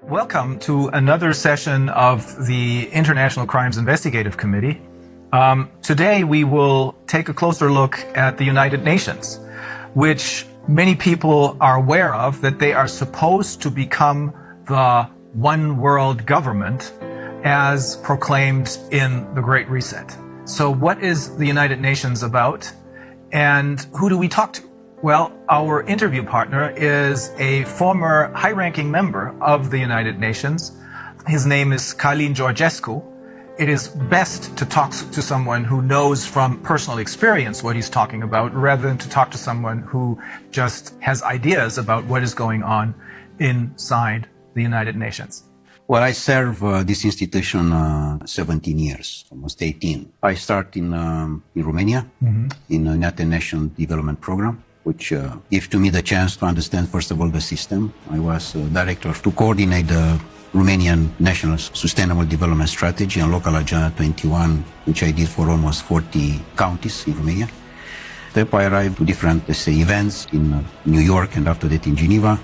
Welcome to another session of the International Crimes Investigative Committee. Today we will take a closer look at the United Nations, which many people are aware of, that they are supposed to become the one world government as proclaimed in the Great Reset. So what is the United Nations about, and who do we talk to? Well, our interview partner is a former high-ranking member of the United Nations. His name is Călin Georgescu. It is best to talk to someone who knows from personal experience what he's talking about, rather than to talk to someone who just has ideas about what is going on inside the United Nations. Well, I serve this institution 17 years, almost 18. I start in Romania, in the United Nations Development Program, which gave to me the chance to understand, first of all, the system. I was director to coordinate the Romanian National Sustainable Development Strategy and Local Agenda 21, which I did for almost 40 counties in Romania. Then I arrived to different, let's say, events in New York and after that in Geneva,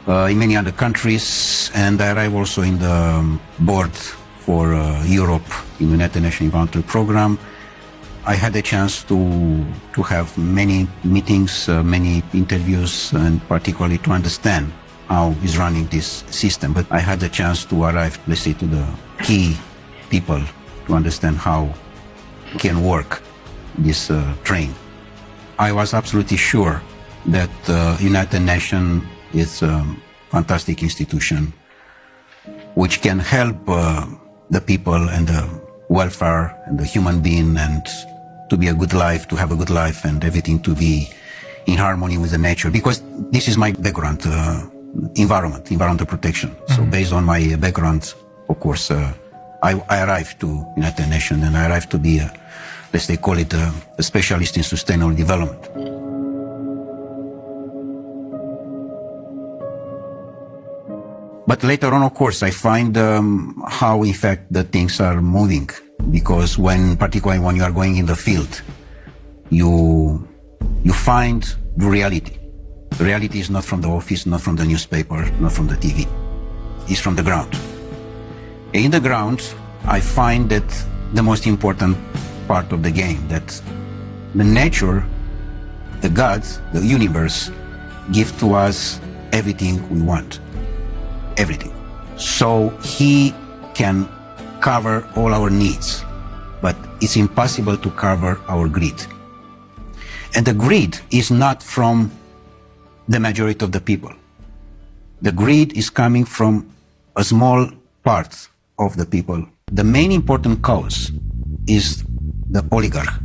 in many other countries, and I arrived also in the board for Europe in the United Nations Environmental Program. I had a chance to have many meetings, many interviews, and particularly to understand how is running this system. But I had the chance to arrive, let's say, to the key people to understand how can work this train. I was absolutely sure that United Nations is a fantastic institution which can help the people and the welfare and the human being, and to be a good life, to have a good life, and everything to be in harmony with the nature. Because this is my background, environmental protection. So based on my background, of course, I arrived to United Nations, and I arrived to be, let's say, call it a specialist in sustainable development. But later on, of course, I find how, in fact, the things are moving. Because particularly when you are going in the field, you find the reality. The reality is not from the office, not from the newspaper, not from the TV. It's from the ground. In the ground, I find that the most important part of the game, that the nature, the gods, the universe, give to us everything we want. Everything. So he can cover all our needs, but it's impossible to cover our greed. And the greed is not from the majority of the people. The greed is coming from a small part of the people. The main important cause is the oligarch,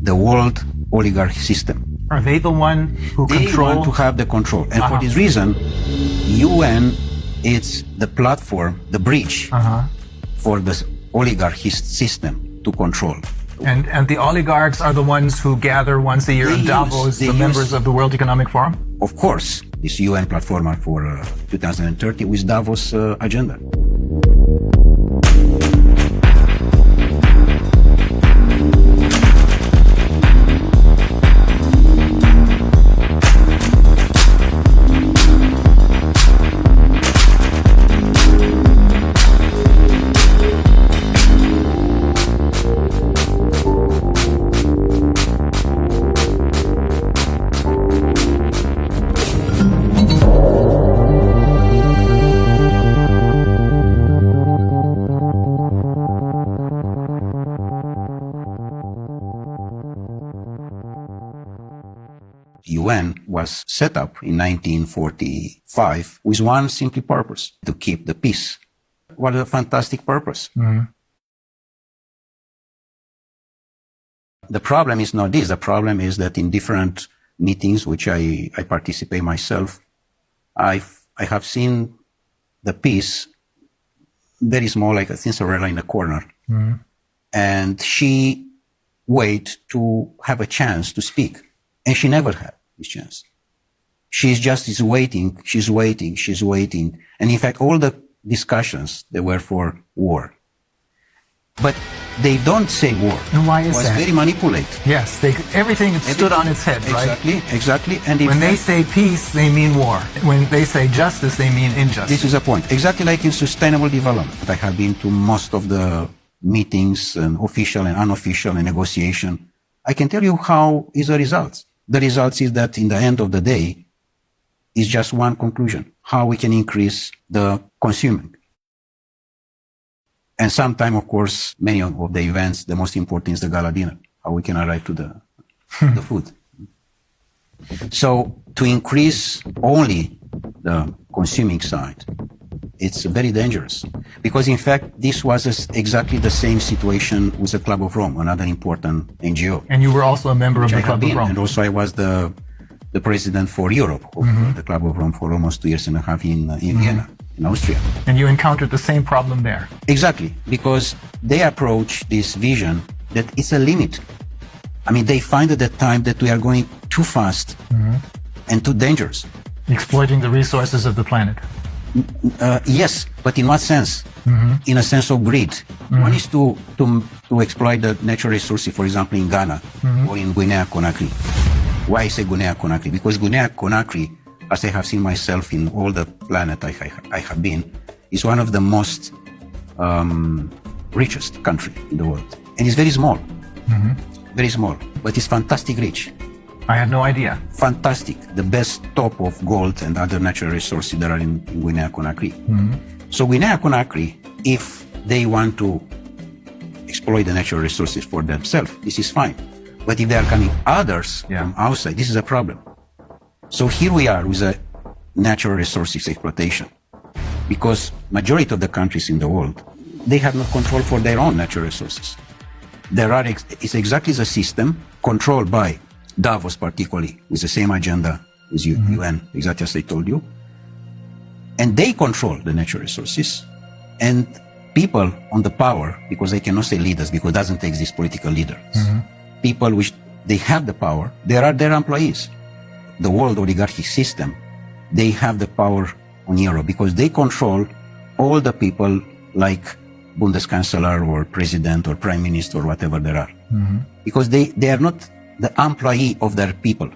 the world oligarch system. Are they the one who control? They want to have the control. And for this reason, UN is the platform, the bridge for the oligarchy system to control. And the oligarchs are the ones who gather once a year in Davos, the members of the World Economic Forum? Of course, this UN platform for 2030 with Davos agenda. UN was set up in 1945 with one simple purpose: to keep the peace. What a fantastic purpose. The problem is not this. The problem is that in different meetings, which I participate myself, I have seen the peace very small, like a Cinderella in a corner. And she wait to have a chance to speak. And she never had this chance. She's waiting. And in fact, all the discussions, they were for war. But they don't say war. And why is it was that? very manipulated. Yes, everything stood on its head, right? Exactly. And when they say peace, they mean war. When they say justice, they mean injustice. This is a point. Exactly like in sustainable development. I have been to most of the meetings, and official and unofficial, and negotiation. I can tell you how is the results. The results is that in the end of the day, is just one conclusion: how we can increase the consuming. And sometime, of course, many of the events, the most important is the gala dinner, how we can arrive to the food. So to increase only the consuming side, it's very dangerous. Because in fact, this was exactly the same situation with the Club of Rome, another important NGO. And you were also a member of the Club of Rome. And also I was the president for Europe of the Club of Rome for almost 2.5 years in Vienna, in Austria. And you encountered the same problem there. Exactly, because they approach this vision that it's a limit. I mean, they find at that time that we are going too fast and too dangerous. Exploiting the resources of the planet. Yes, but in what sense? In a sense of greed. One is to exploit the natural resources, for example, in Ghana or in Guinea-Conakry. Why I say Guinea-Conakry? Because Guinea-Conakry, as I have seen myself in all the planet I have been, is one of the most richest country in the world. And it's very small. Very small, but it's fantastic rich. I had no idea. Fantastic. The best top of gold and other natural resources that are in Guinea-Conakry. So Guinea-Conakry, if they want to exploit the natural resources for themselves, this is fine. But if there are coming others from outside, this is a problem. So here we are with a natural resources exploitation. Because majority of the countries in the world, they have no control for their own natural resources. It's exactly the system controlled by Davos, particularly, with the same agenda as UN, exactly as I told you. And they control the natural resources. And people on the power, because they cannot say leaders, because it doesn't exist political leaders. People which they have the power, they are their employees. The world oligarchic system, they have the power on Europe because they control all the people like Bundeskanzler or president or prime minister or whatever there are. Because they are not the employee of their people.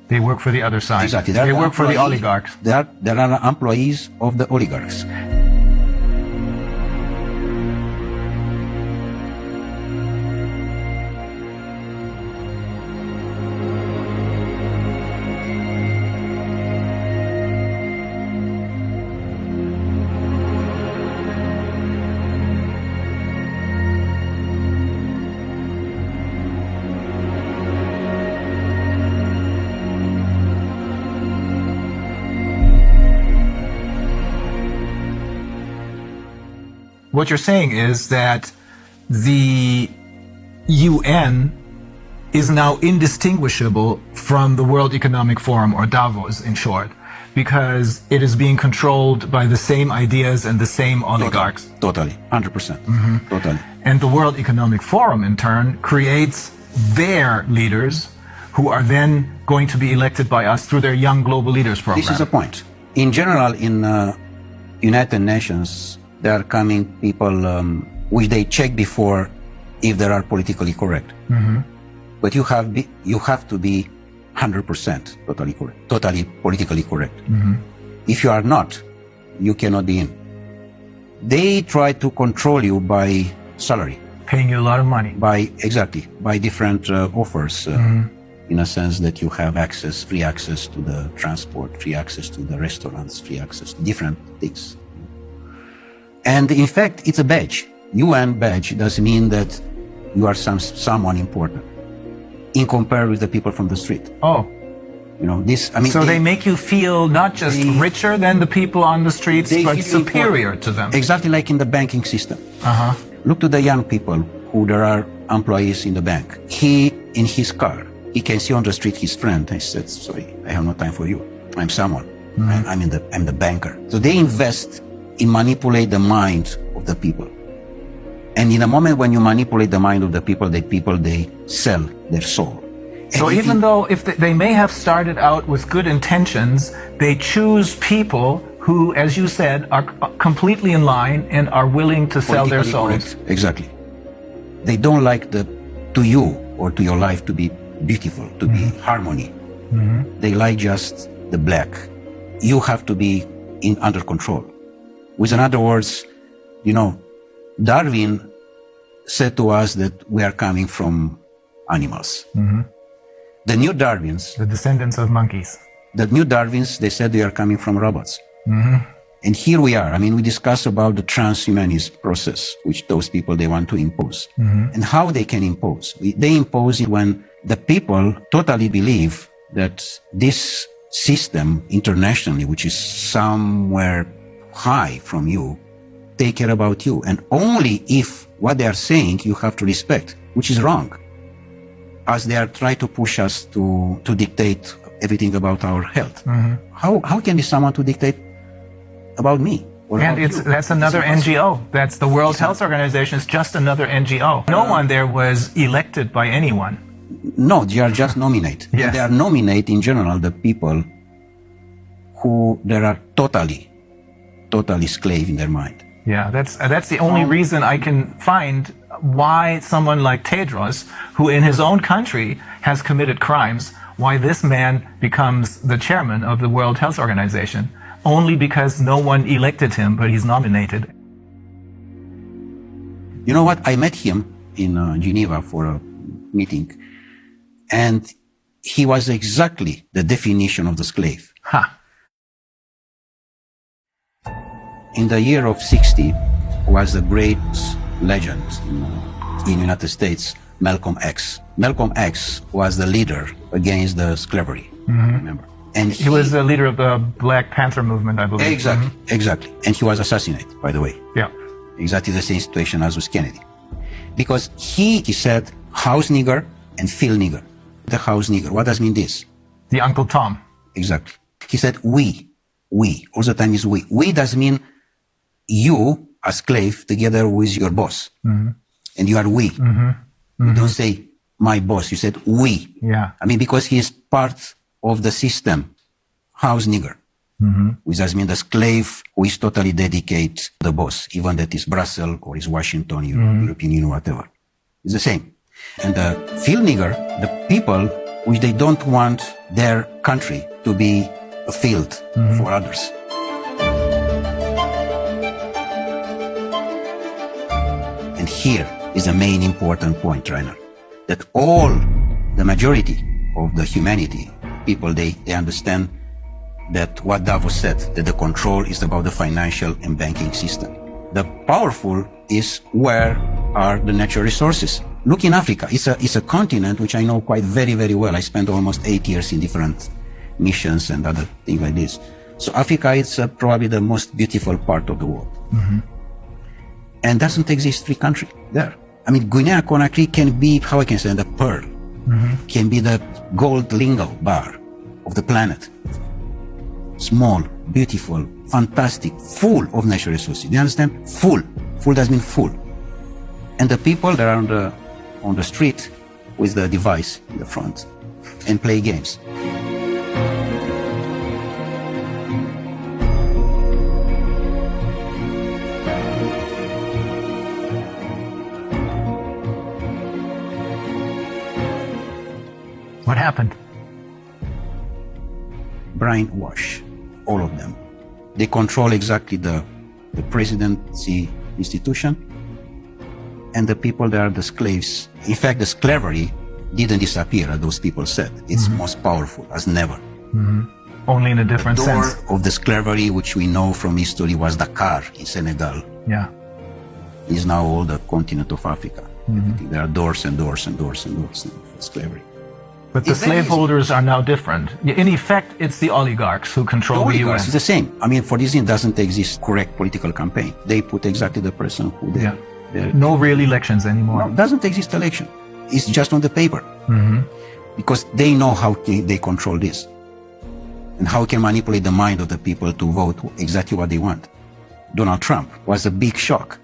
They work for the other side. Exactly. They work for the oligarchs. They are employees of the oligarchs. What you're saying is that the UN is now indistinguishable from the World Economic Forum, or Davos in short, because it is being controlled by the same ideas and the same oligarchs. Totally, 100%. Totally. And the World Economic Forum, in turn, creates their leaders who are then going to be elected by us through their Young Global Leaders program. This is a point. In general, in United Nations, there are coming people which they check before if they are politically correct. But you have to be 100% totally correct, totally politically correct. If you are not, you cannot be in. They try to control you by salary. Paying you a lot of money. By different offers, in a sense that you have free access to the transport, free access to the restaurants, free access to different things. And in fact, it's a badge. UN badge does mean that you are someone important in comparison with the people from the street. Oh. You know, this, I mean. So they make you feel not just richer than the people on the streets, but superior to them. Exactly like in the banking system. Look to the young people who there are employees in the bank. He, in his car, he can see on the street his friend. He said, sorry, I have no time for you. I'm someone. I'm the banker. So they invest in manipulate the mind of the people. And in the moment when you manipulate the mind of the people, they sell their soul. So even though if they may have started out with good intentions, they choose people who, as you said, are completely in line and are willing to sell their souls. Correct. Exactly. They don't like to you or to your life to be beautiful, to be harmony. They like just the black. You have to be under control. With other words, Darwin said to us that we are coming from animals. The new Darwins, The descendants of monkeys. they said they are coming from robots. And here we are. We discuss about the transhumanist process, which those people, they want to impose. And how they can impose. They impose it when the people totally believe that this system internationally, which is somewhere high from you, take care about you. And only if what they are saying you have to respect, which is wrong. As they are trying to push us to dictate everything about our health. How can be someone to dictate about me? And that's another NGO. That's the World Health Organization. It's just another NGO. No one there was elected by anyone. No, they are just nominate. Yes. They are nominate in general the people who they are totally slave in their mind. Yeah, that's the only reason I can find why someone like Tedros, who in his own country has committed crimes, why this man becomes the chairman of the World Health Organization. Only because no one elected him, but he's nominated. You know what? I met him in Geneva for a meeting, and he was exactly the definition of the slave. In the year of 60 was the great legend in United States, Malcolm X. Malcolm X was the leader against the slavery, remember? And he was the leader of the Black Panther movement, I believe. Exactly. And he was assassinated, by the way. Yeah. Exactly the same situation as with Kennedy. Because he said house nigger and field nigger. The house nigger, what does mean this? The Uncle Tom. Exactly. He said we. All the time is we. We does mean you, a slave, together with your boss. And you are we. You don't say my boss, you said we. Yeah. Because he is part of the system, house nigger, which does mean the slave who is totally dedicated to the boss, even that is Brussels or is Washington, European Union, whatever. It's the same. And the field nigger, the people which they don't want their country to be a field for others. And here is the main important point, Rainer, that all the majority of the humanity, people, they understand that what Davos said, that the control is about the financial and banking system. The powerful is where are the natural resources. Look in Africa. It's a continent which I know quite very, very well. I spent almost 8 years in different missions and other things like this. So Africa is probably the most beautiful part of the world. And doesn't exist free country there. Guinea-Conakry can be, how I can say, the pearl. Can be the gold lingo bar of the planet. Small, beautiful, fantastic, full of natural resources. Do you understand? Full. Full does mean full. And the people that are on the street with the device in the front and play games. What happened? Brainwash, all of them. They control exactly the presidency institution and the people that are the slaves. In fact, the slavery didn't disappear, as those people said. It's most powerful as never. Only in a different The door sense. of the slavery, which we know from history, was Dakar in Senegal. Yeah. Is now all the continent of Africa. There are doors and doors and doors and doors for slavery. But the slaveholders are now different. In effect, it's the oligarchs who control the Oligarchs UN. is the same. For this, it doesn't exist correct political campaign. They put exactly the person who they. Yeah. No real elections anymore. No, doesn't exist election. It's just on the paper. Because they know how they control this. And how can manipulate the mind of the people to vote exactly what they want. Donald Trump was a big shock.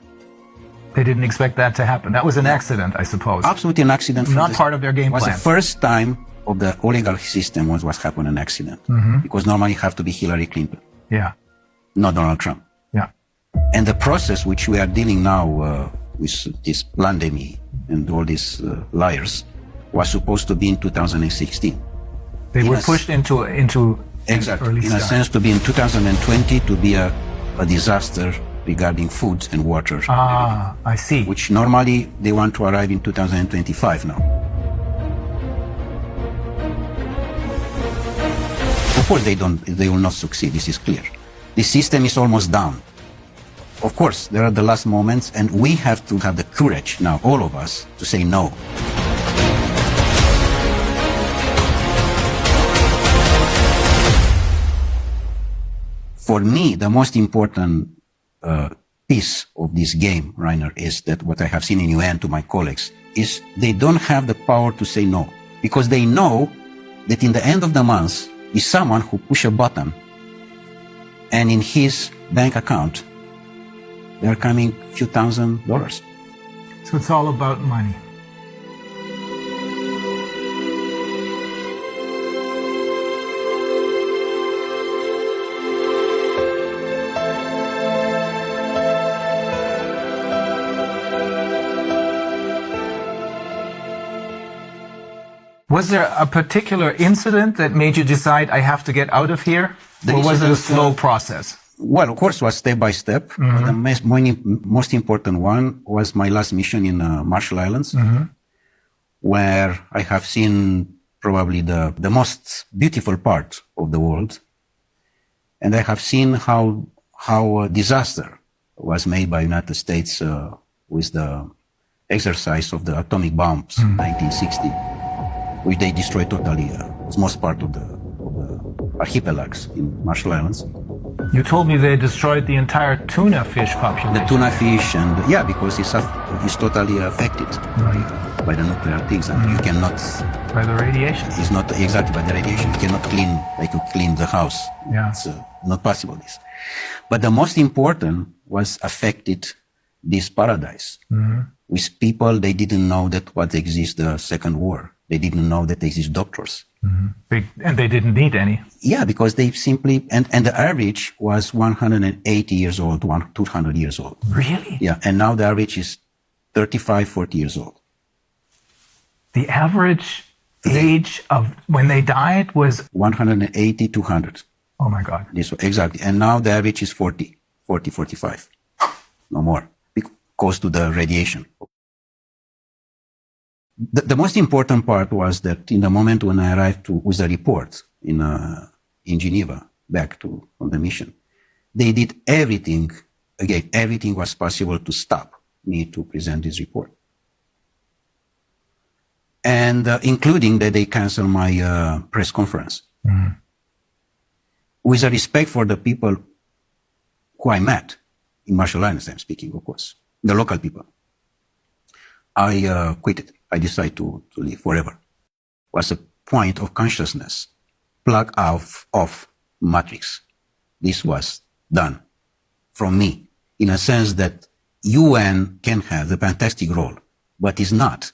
They didn't expect that to happen. That was an accident, I suppose. Absolutely an accident. Not part of their game plan. It was the first time of the oligarchy system was happened an accident. Because normally you have to be Hillary Clinton. Yeah. Not Donald Trump. Yeah. And the process which we are dealing now with this pandemic and all these liars, was supposed to be in 2016. They were pushed into exactly early in start. a sense to be in 2020 to be a disaster regarding food and water. Ah, I see. Which normally they want to arrive in 2025 now. Of course they will not succeed, this is clear. The system is almost down. Of course, there are the last moments, and we have to have the courage now, all of us, to say no. For me, the most important piece of this game, Rainer, is that what I have seen in UN to my colleagues is they don't have the power to say no, because they know that in the end of the month is someone who push a button and in his bank account there are coming few $1,000s. So it's all about money. Was there a particular incident that made you decide I have to get out of here? Or was it a slow process? Well, of course, it was step by step. Mm-hmm. The most important one was my last mission in Marshall Islands, mm-hmm. where I have seen probably the most beautiful part of the world. And I have seen how a disaster was made by United States with the exercise of the atomic bombs in 1960, which they destroyed totally most part of the archipelagos in Marshall Islands. You told me they destroyed the entire tuna fish population. The tuna fish, and yeah, because it's totally affected by the nuclear things, and you cannot. By the radiation. It's not exactly by the radiation. You cannot clean like you clean the house. Yeah. It's not possible. This, but the most important was affected this paradise with people they didn't know that what exists the Second War. They didn't know that there exist doctors. Mm-hmm. And they didn't need any. Yeah, because they simply, and the average was 180 years old, 200 years old. Really? Yeah, and now the average is 35, 40 years old. The average age of when they died was? 180, 200. Oh my God. This exactly. And now the average is 40, 45. No more, because to the radiation. The most important part was that in the moment when I arrived with the report in Geneva, back on the mission, they did everything, again, everything was possible to stop me to present this report. And including that they canceled my press conference. Mm-hmm. With a respect for the people who I met in Marshall Islands, I'm speaking, of course, the local people, I quit it. I decided to leave forever. Was a point of consciousness, plug off matrix. This was done from me in a sense that UN can have the fantastic role, but is not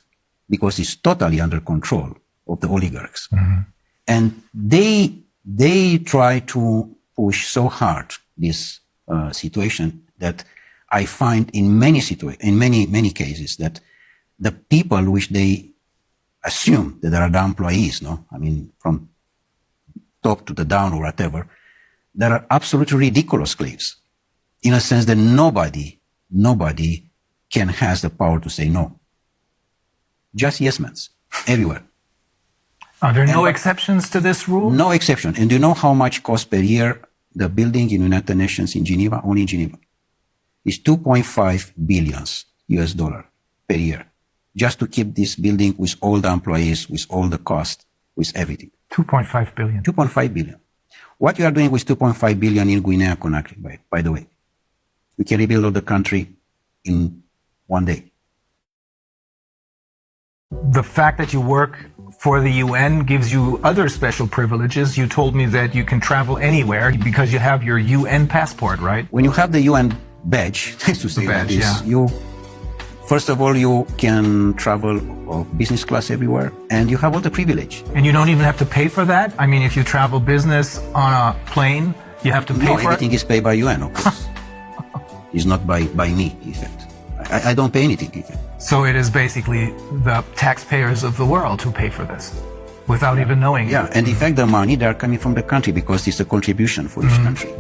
because it's totally under control of the oligarchs. Mm-hmm. And they try to push so hard this situation that I find in many cases that the people which they assume that they are the employees, no? I mean, from top to the down or whatever, there are absolutely ridiculous slaves in a sense that nobody can has the power to say no. Just yes men, everywhere. Are there no exceptions to this rule? No exception. And do you know how much costs per year the building in United Nations in Geneva, only in Geneva? It's $2.5 billion US per year. Just to keep this building with all the employees, with all the cost, with everything. 2.5 billion. 2.5 billion. What you are doing with 2.5 billion in Guinea-Conakry, by the way, we can rebuild all the country in one day. The fact that you work for the UN gives you other special privileges. You told me that you can travel anywhere because you have your UN passport, right? When you have the UN badge, to say that is, yeah. First of all, you can travel of business class everywhere, and you have all the privilege. And you don't even have to pay for that? I mean, if you travel business on a plane, you have to pay for it? No, everything is paid by UN, of course. It's not by me, in fact. I I don't pay anything even. So it is basically the taxpayers of the world who pay for this, without even knowing. Yeah, and in fact, the money, they are coming from the country because it's a contribution for each country.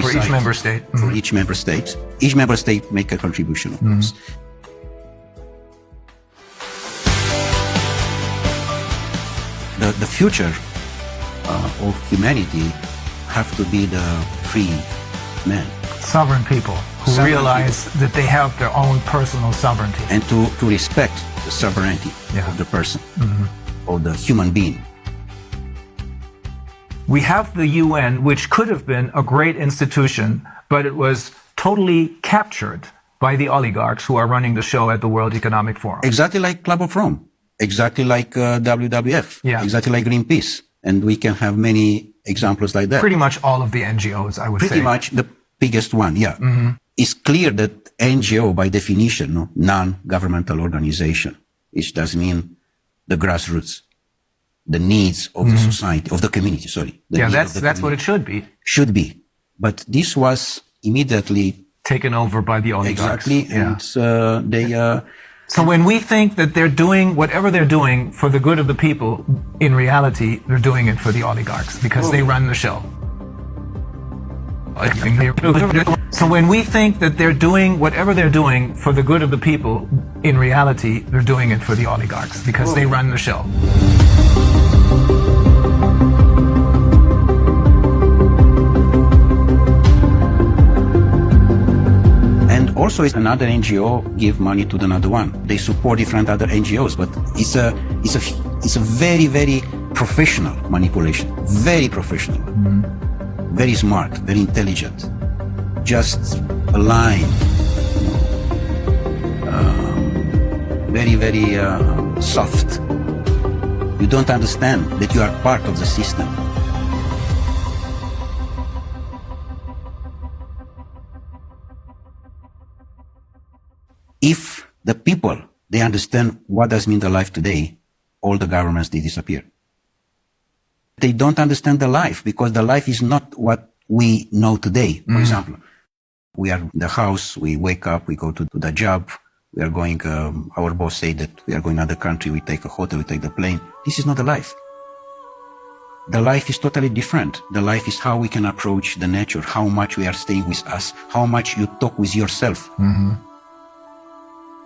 For each member state. For each member state. Each member state make a contribution, of course. The future of humanity have to be the free men. Sovereign people who realize that they have their own personal sovereignty. And to respect the sovereignty of the person, or the human being. We have the UN, which could have been a great institution, but it was totally captured by the oligarchs who are running the show at the World Economic Forum. Exactly like Club of Rome. Exactly like WWF. Yeah. Exactly like Greenpeace. And we can have many examples like that. Pretty much all of the NGOs, I would say. Pretty much the biggest one, yeah. It's clear that NGO, by definition, non-governmental organization, which does mean the grassroots, the needs of the society, of the community, sorry. Yeah, that's what it should be. Should be. But this was immediately taken over by the oligarchs. Exactly, and they... So when we think that they're doing whatever they're doing for the good of the people, in reality, they're doing it for the oligarchs because they run the show. So when we think that they're doing whatever they're doing for the good of the people, in reality, they're doing it for the oligarchs because they run the show. Also, it's another NGO give money to another one. They support different other NGOs, but it's a very, very professional manipulation. Very professional, very smart, very intelligent. Just a line, very, very soft. You don't understand that you are part of the system. If the people, they understand what does mean the life today, all the governments, they disappear. They don't understand the life because the life is not what we know today. For example, we are in the house, we wake up, we go to the job, we are going, our boss say that we are going to another country, we take a hotel, we take the plane. This is not the life. The life is totally different. The life is how we can approach the nature, how much we are staying with us, how much you talk with yourself.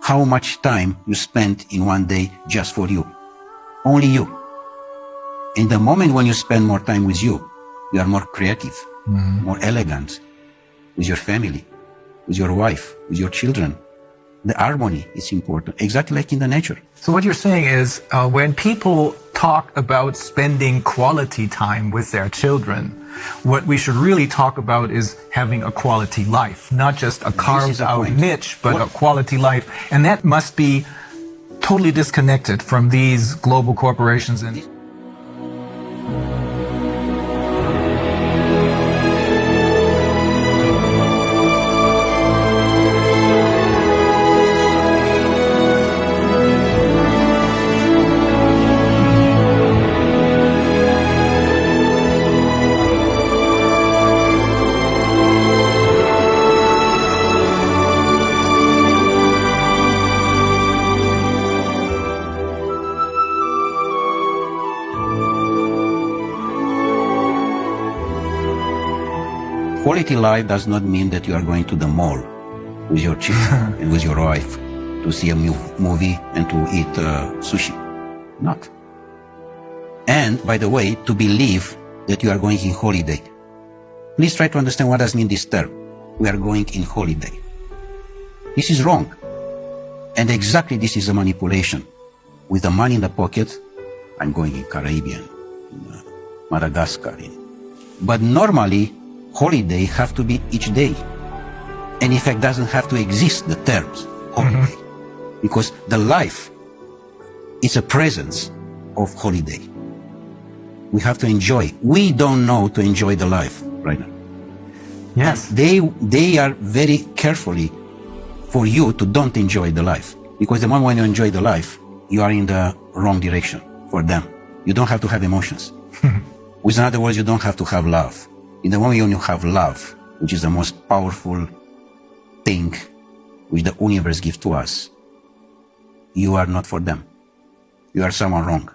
How much time you spend in one day just for you. Only you. In the moment when you spend more time with you, you are more creative, more elegant, with your family, with your wife, with your children. The harmony is important, exactly like in the nature. So what you're saying is, when people talk about spending quality time with their children, what we should really talk about is having a quality life, not just a carved out niche, but a quality life. And that must be totally disconnected from these global corporations. And quality life does not mean that you are going to the mall with your children and with your wife to see a movie and to eat sushi. Not. And, by the way, to believe that you are going in holiday. Please try to understand what does mean this term. We are going in holiday. This is wrong. And exactly this is a manipulation. With the money in the pocket, I'm going in Caribbean, in Madagascar. But normally, holiday have to be each day. And in fact, doesn't have to exist, the terms holiday. Because the life is a presence of holiday. We have to enjoy. We don't know to enjoy the life right now. yes, They are very carefully for you to don't enjoy the life. Because the moment when you enjoy the life, you are in the wrong direction for them. You don't have to have emotions. With other words, you don't have to have love. In the moment when you have love, which is the most powerful thing which the universe gives to us, you are not for them. You are someone wrong.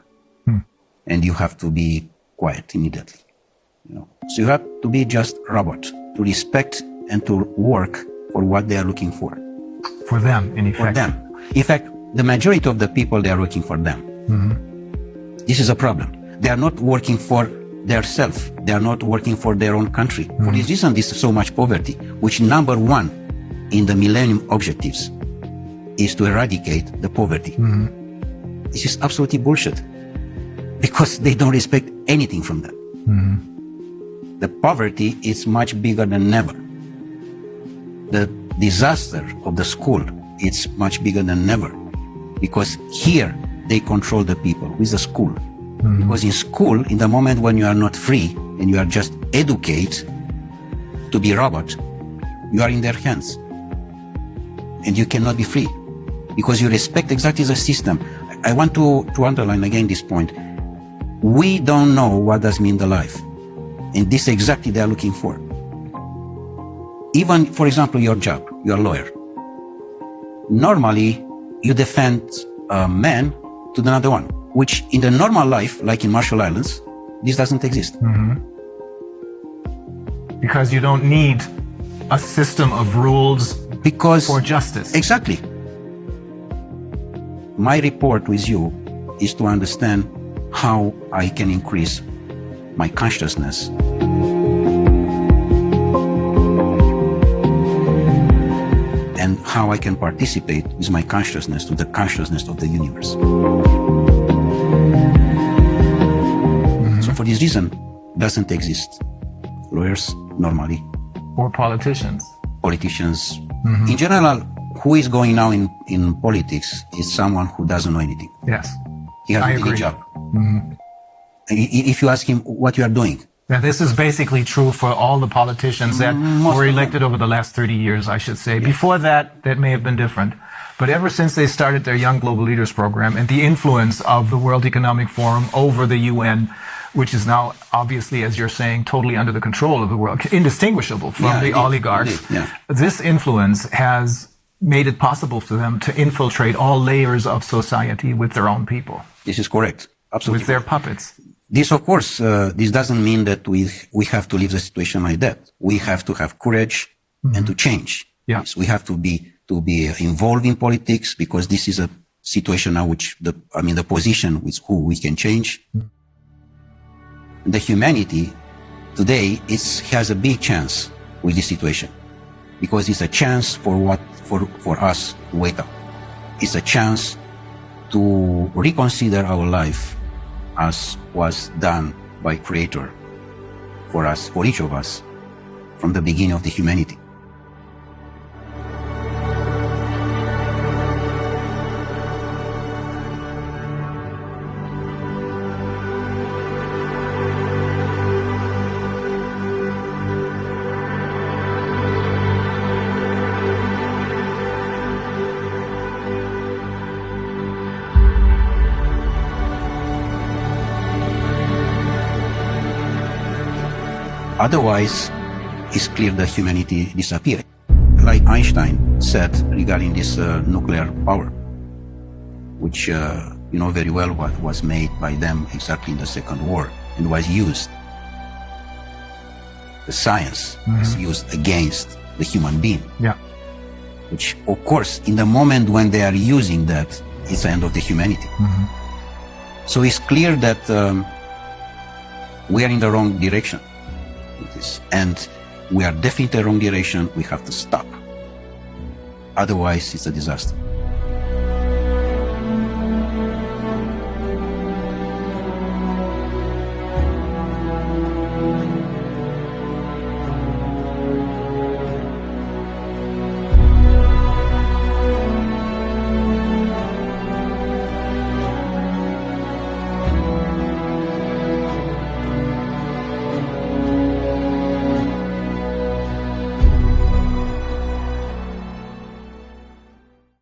And you have to be quiet immediately. So you have to be just robot, to respect and to work for what they are looking for. For them, in effect. For them. In fact, the majority of the people, they are working for them. This is a problem. They are not working for themselves. They are not working for their own country. For this reason, this is so much poverty, which number one in the Millennium Objectives is to eradicate the poverty. This is absolutely bullshit, because they don't respect anything from them. The poverty is much bigger than ever. The disaster of the school, it's much bigger than ever, because here they control the people with the school. Because in school, in the moment when you are not free and you are just educated to be robot, you are in their hands and you cannot be free because you respect exactly the system. I want to underline again this point. We don't know what does mean the life, and this exactly they are looking for. Even, for example, your job, you're a lawyer. Normally, you defend a man to another one, which in the normal life, like in Marshall Islands, this doesn't exist. Because you don't need a system of rules for justice. Exactly. My report with you is to understand how I can increase my consciousness. And how I can participate with my consciousness to the consciousness of the universe. So for this reason, doesn't exist lawyers normally. Or politicians. Politicians. In general, who is going now in politics is someone who doesn't know anything. Yes. He has a job. If you ask him what you are doing. Yeah, this is basically true for all the politicians that were elected over the last 30 years, I should say. Yeah. Before that, that may have been different. But ever since they started their Young Global Leaders program and the influence of the World Economic Forum over the UN, which is now obviously, as you're saying, totally under the control of the world, indistinguishable from the oligarchs. This influence has made it possible for them to infiltrate all layers of society with their own people. This is correct. Absolutely. With their puppets. This, of course, this doesn't mean that we have to leave the situation like that. We have to have courage and to change. Yeah. Yes, we have to be involved in politics, because this is a situation now which the position with who we can change. The humanity today has a big chance with this situation, because it's a chance for us to wake up. It's a chance to reconsider our life as was done by Creator for us, for each of us, from the beginning of the humanity. Otherwise, it's clear that humanity disappears. Like Einstein said regarding this nuclear power, which you know very well what was made by them exactly in the Second War and was used. The science is used against the human being. Yeah. Which, of course, in the moment when they are using that, it's the end of the humanity. So it's clear that we are in the wrong direction. And we are definitely in the wrong direction. We have to stop. Otherwise, it's a disaster.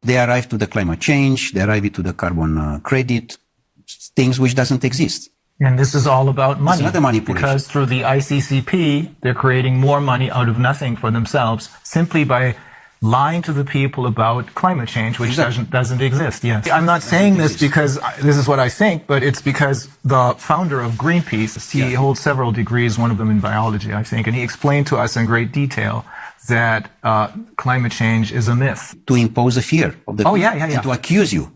They arrive to the climate change, they arrive to the carbon credit, things which doesn't exist. And this is all about money. It's not a manipulation. Because through the ICCP, they're creating more money out of nothing for themselves simply by lying to the people about climate change, which Exactly. doesn't exist. Yes. I'm not saying this because this is what I think, but it's because the founder of Greenpeace, he holds several degrees, one of them in biology, I think, and he explained to us in great detail that climate change is a myth. To impose a fear of the Oh, people yeah. and to accuse you.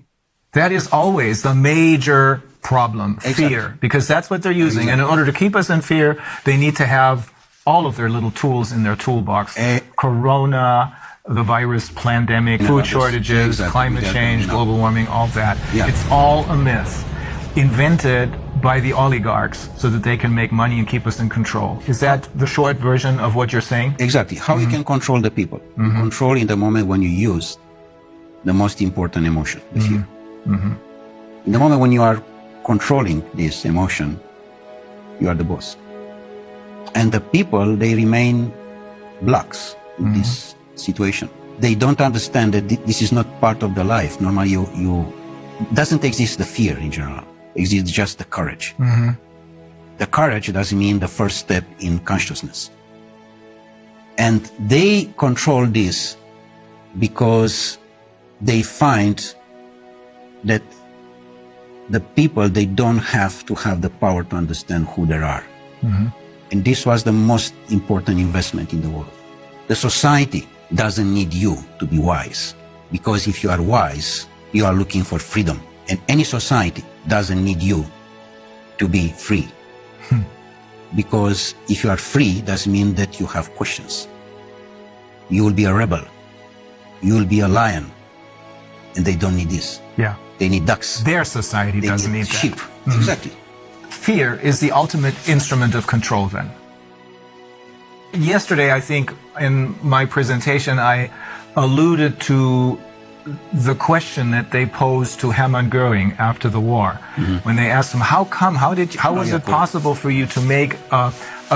That is always the major problem, fear, because that's what they're using. And in order to keep us in fear, they need to have all of their little tools in their toolbox. Corona, the virus, pandemic, food shortages, climate change, global warming, all that. Yeah. It's all a myth invented by the oligarchs so that they can make money and keep us in control. Is that the short version of what you're saying? Exactly. How you can control the people. You control in the moment when you use the most important emotion, the fear. In the moment when you are controlling this emotion, you are the boss. And the people, they remain blocks in this situation. They don't understand that this is not part of the life. Normally, you doesn't exist the fear in general. Exists just the courage. The courage doesn't mean the first step in consciousness. And they control this because they find that the people, they don't have to have the power to understand who they are. And this was the most important investment in the world. The society doesn't need you to be wise, because if you are wise, you are looking for freedom. And any society doesn't need you to be free. Because if you are free, doesn't mean that you have questions. You will be a rebel. You will be a lion. And they don't need this. Yeah. They need ducks. Their society They doesn't need that. sheep. Exactly. Fear is the ultimate instrument of control then. Yesterday, I think, in my presentation, I alluded to the question that they posed to Hermann Goering after the war, when they asked him, how was it possible for you to make a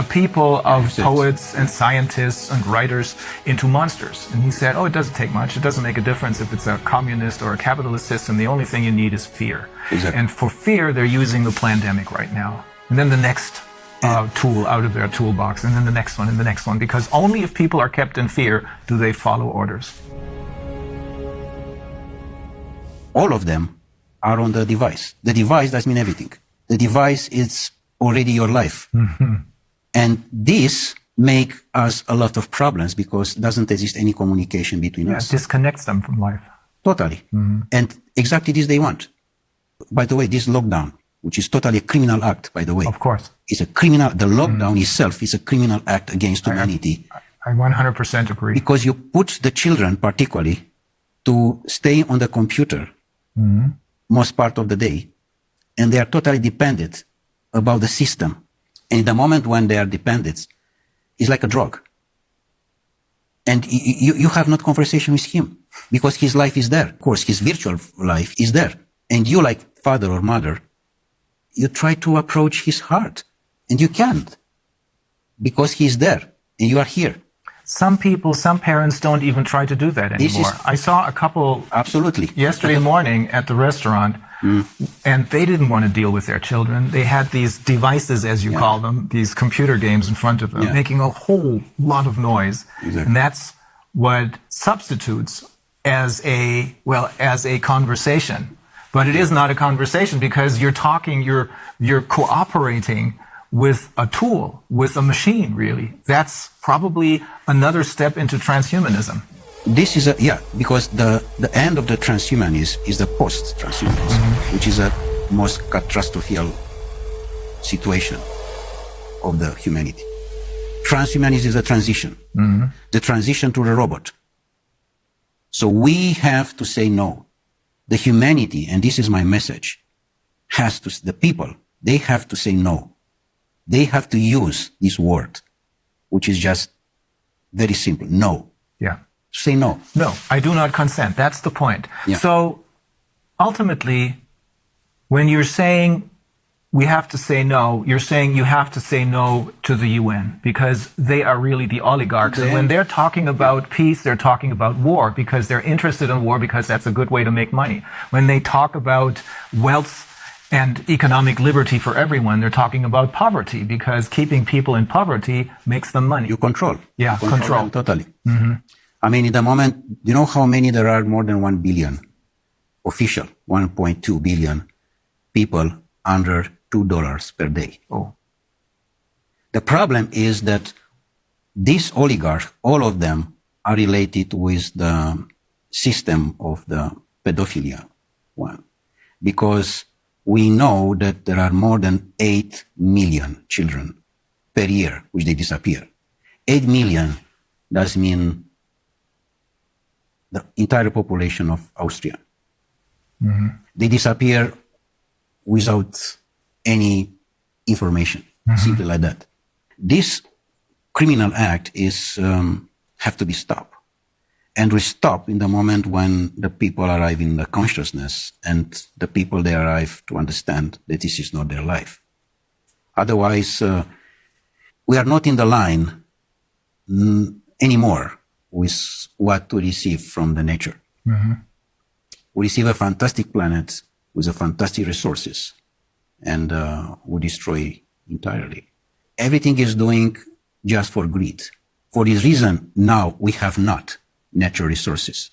people of poets and scientists and writers into monsters? And he said, it doesn't take much. It doesn't make a difference if it's a communist or a capitalist system. The only thing you need is fear. Exactly. And for fear, they're using the pandemic right now. And then the next tool out of their toolbox, and then the next one, and the next one, because only if people are kept in fear do they follow orders. All of them are on the device. The device doesn't mean everything. The device is already your life. And this make us a lot of problems because doesn't exist any communication between us. It disconnects them from life. Totally. And exactly this they want. By the way, this lockdown, which is totally a criminal act, by the way. Of course. Is a criminal, the lockdown itself is a criminal act against humanity. I 100% agree. Because you put the children particularly to stay on the computer most part of the day, and they are totally dependent about the system. And the moment when they are dependent, it's like a drug. And you have not conversation with him because his life is there. Of course, his virtual life is there. And you, like father or mother, you try to approach his heart, and you can't because he's there and you are here. Some parents don't even try to do that anymore. I saw a couple absolutely yesterday morning at the restaurant, and they didn't want to deal with their children. They had these devices, as you call them, these computer games in front of them, making a whole lot of noise. Exactly. And that's what substitutes as a conversation. But it is not a conversation because you're talking, you're cooperating with a tool, with a machine, really. That's probably another step into transhumanism. This is because the end of the transhumanism is the post-transhumanism, which is a most catastrophic situation of the humanity. Transhumanism is a transition, the transition to the robot. So we have to say no. The humanity, and this is my message, the people, they have to say no. They have to use this word, which is just very simple. No. Yeah. Say no. No, I do not consent. That's the point. Yeah. So ultimately, when you're saying we have to say no, you're saying you have to say no to the UN because they are really the oligarchs. And when they're talking about peace, they're talking about war because they're interested in war because that's a good way to make money. When they talk about wealth and economic liberty for everyone, they're talking about poverty because keeping people in poverty makes them money. You control. Yeah, control. Them totally. I mean, in the moment, you know how many there are? More than 1 billion official, 1.2 billion people under $2 per day. Oh. The problem is that these oligarchs, all of them are related with the system of the pedophilia one. Because we know that there are more than 8 million children per year which they disappear. 8 million does mean the entire population of Austria. Mm-hmm. They disappear without any information, simply like that. This criminal act is have to be stopped, and we stop in the moment when the people arrive in the consciousness and the people they arrive to understand that this is not their life. Otherwise, we are not in the line anymore with what to receive from the nature. Mm-hmm. We receive a fantastic planet with a fantastic resources, and we destroy entirely. Everything is doing just for greed. For this reason, now we have not natural resources,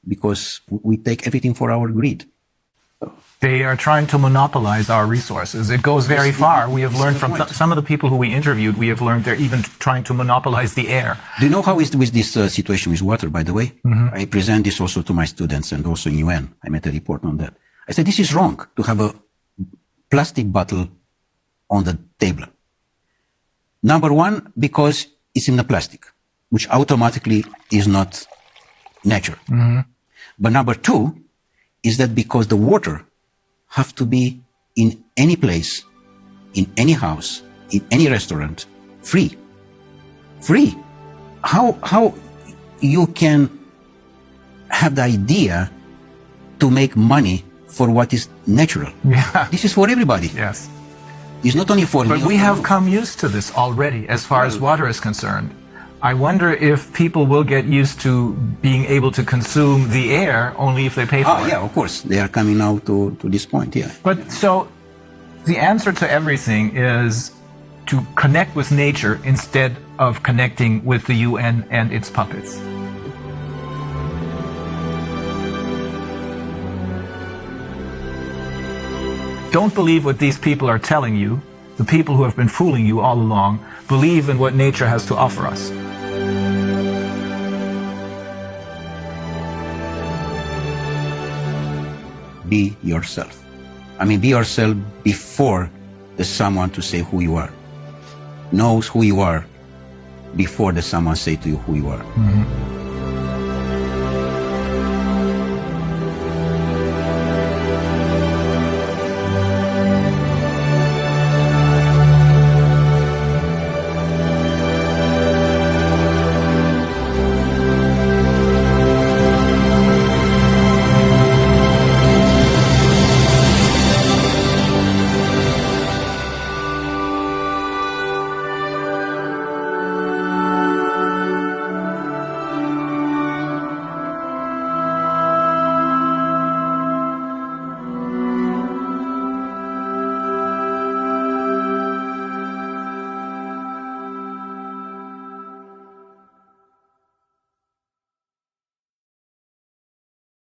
because we take everything for our greed. They are trying to monopolize our resources. It goes very far. We have learned from some of the people who we interviewed, we have learned they're even trying to monopolize the air. Do you know how is with this situation with water, by the way? Mm-hmm. I present this also to my students and also in UN. I made a report on that. I said, this is wrong to have a plastic bottle on the table. Number one, because it's in the plastic, which automatically is not natural. Mm-hmm. But number two is that because the water have to be in any place, in any house, in any restaurant, free. Free. How you can have the idea to make money for what is natural? Yeah. This is for everybody. Yes. It's not only for me. But we have come used to this already as far as water is concerned. I wonder if people will get used to being able to consume the air only if they pay for it. Yeah, of course. They are coming now to this point, yeah. But so the answer to everything is to connect with nature instead of connecting with the UN and its puppets. Don't believe what these people are telling you. The people who have been fooling you all along. Believe in what nature has to offer us. Be yourself. I mean, be yourself before there's someone to say who you are. Knows who you are before there's someone say to you who you are. Mm-hmm.